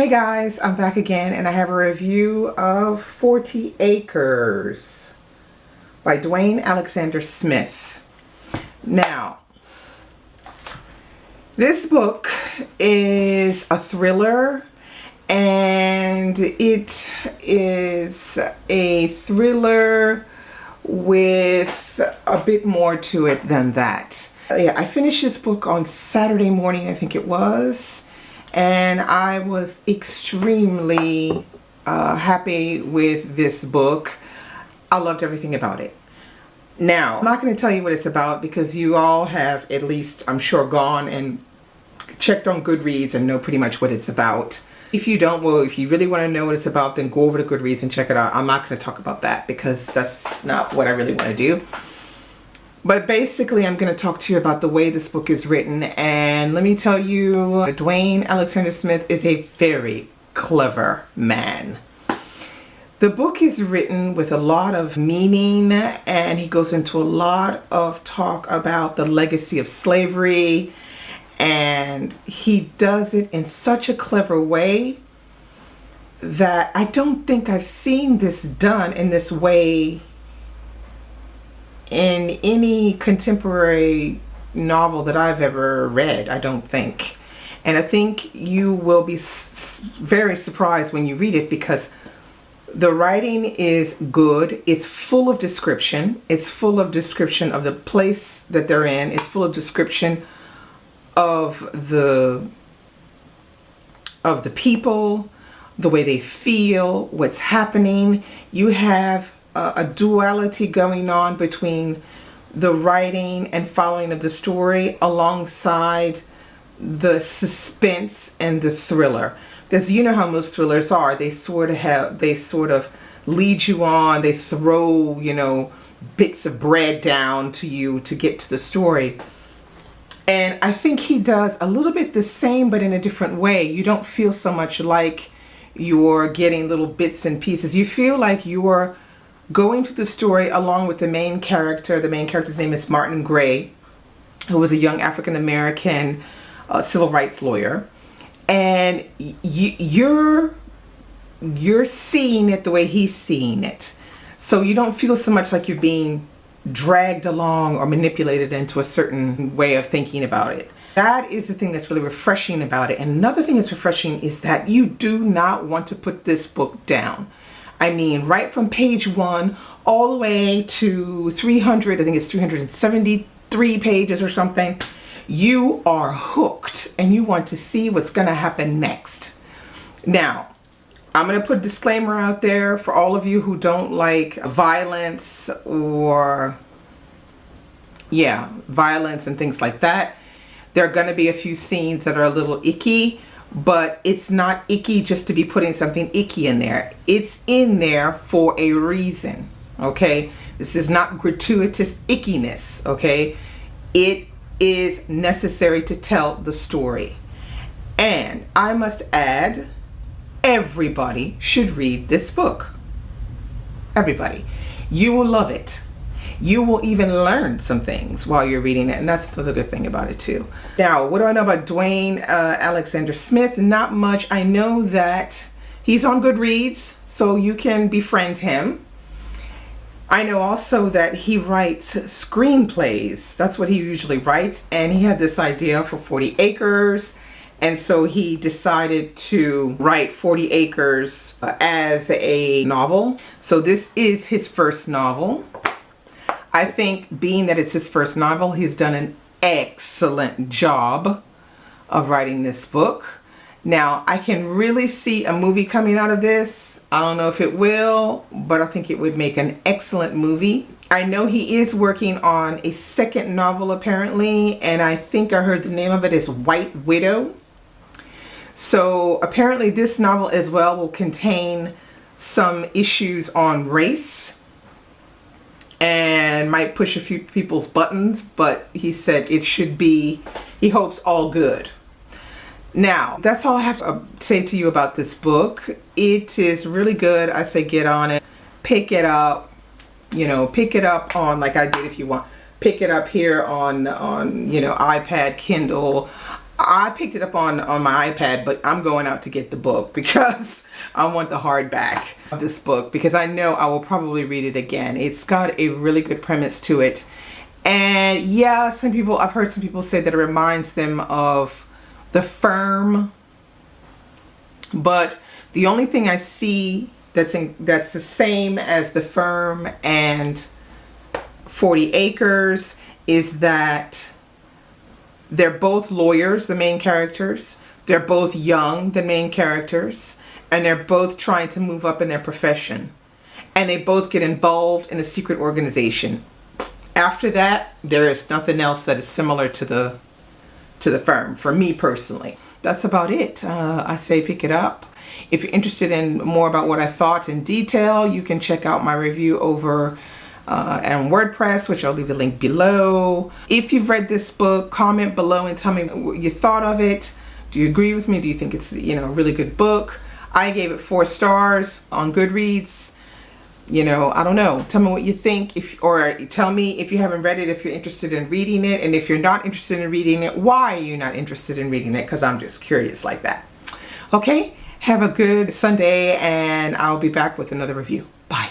Hey guys, I'm back again and I have a review of 40 Acres by Dwayne Alexander Smith. Now, this book is a thriller, and it is a thriller with a bit more to it than that. Yeah, I finished this book on Saturday morning, I think it was. And I was extremely happy with this book. I loved everything about it. Now, I'm not going to tell you what it's about because you all have at least, I'm sure, gone and checked on Goodreads and know pretty much what it's about. If you don't, well, if you really want to know what it's about, then go over to Goodreads and check it out. I'm not going to talk about that because that's not what I really want to do. But basically, I'm going to talk to you about the way this book is written. And let me tell you, Dwayne Alexander Smith is a very clever man. The book is written with a lot of meaning, and he goes into a lot of talk about the legacy of slavery. And he does it in such a clever way that I don't think I've seen this done in this way in any contemporary novel that I've ever read, I don't think. And I think you will be very surprised when you read it because the writing is good. It's full of description. It's full of description of the place that they're in. It's full of description of the people, the way they feel, what's happening. You have a duality going on between the writing and following of the story alongside the suspense and the thriller, because you know how most thrillers are. They sort of lead you on. They throw, you know, bits of bread down to you to get to the story. And I think he does a little bit the same, but in a different way. You don't feel so much like you're getting little bits and pieces. You feel like you're going to the story along with the main character. The main character's name is Martin Gray, who was a young African-American civil rights lawyer. And you're seeing it the way he's seeing it. So you don't feel so much like you're being dragged along or manipulated into a certain way of thinking about it. That is the thing that's really refreshing about it. And another thing that's refreshing is that you do not want to put this book down. I mean, right from page 1 all the way to 300, I think it's 373 pages or something, you are hooked and you want to see what's going to happen next. Now, I'm going to put a disclaimer out there for all of you who don't like violence or, violence and things like that. There are going to be a few scenes that are a little icky. But it's not icky just to be putting something icky in there. It's in there for a reason, okay? This is not gratuitous ickiness, okay? It is necessary to tell the story. And I must add, everybody should read this book. Everybody. You will love it. You will even learn some things while you're reading it, and that's the good thing about it too. Now, what do I know about Dwayne Alexander Smith? Not much. I know that he's on Goodreads, so you can befriend him. I know also that he writes screenplays. That's what he usually writes, and he had this idea for 40 Acres, and so he decided to write 40 Acres as a novel. So this is his first novel. I think being that it's his first novel, he's done an excellent job of writing this book. Now, I can really see a movie coming out of this. I don't know if it will, but I think it would make an excellent movie. I know he is working on a second novel apparently, and I think I heard the name of it is White Widow. So apparently this novel as well will contain some issues on race and might push a few people's buttons, but he said it should be, he hopes, all good. Now, that's all I have to say to you about this book. It is really good. I say get on it. Pick it up. You know, pick it up on, like I did if you want. Pick it up here on you know, iPad, Kindle. I picked it up on my iPad, but I'm going out to get the book because I want the hardback of this book, because I know I will probably read it again. It's got a really good premise to it. And yeah, I've heard some people say that it reminds them of The Firm. But the only thing I see that's the same as The Firm and 40 Acres is that they're both lawyers, the main characters. They're both young, the main characters. And they're both trying to move up in their profession. And they both get involved in a secret organization. After that, there is nothing else that is similar to the Firm, for me personally. That's about it. I say pick it up. If you're interested in more about what I thought in detail, you can check out my review over and WordPress, which I'll leave a link below. If you've read this book, comment below and tell me what you thought of it. Do you agree with me? Do you think it's, a really good book? I gave it 4 stars on Goodreads. I don't know. Tell me what you think, or tell me if you haven't read it, if you're interested in reading it, and if you're not interested in reading it, why are you not interested in reading it? Because I'm just curious like that. Okay, have a good Sunday, and I'll be back with another review. Bye.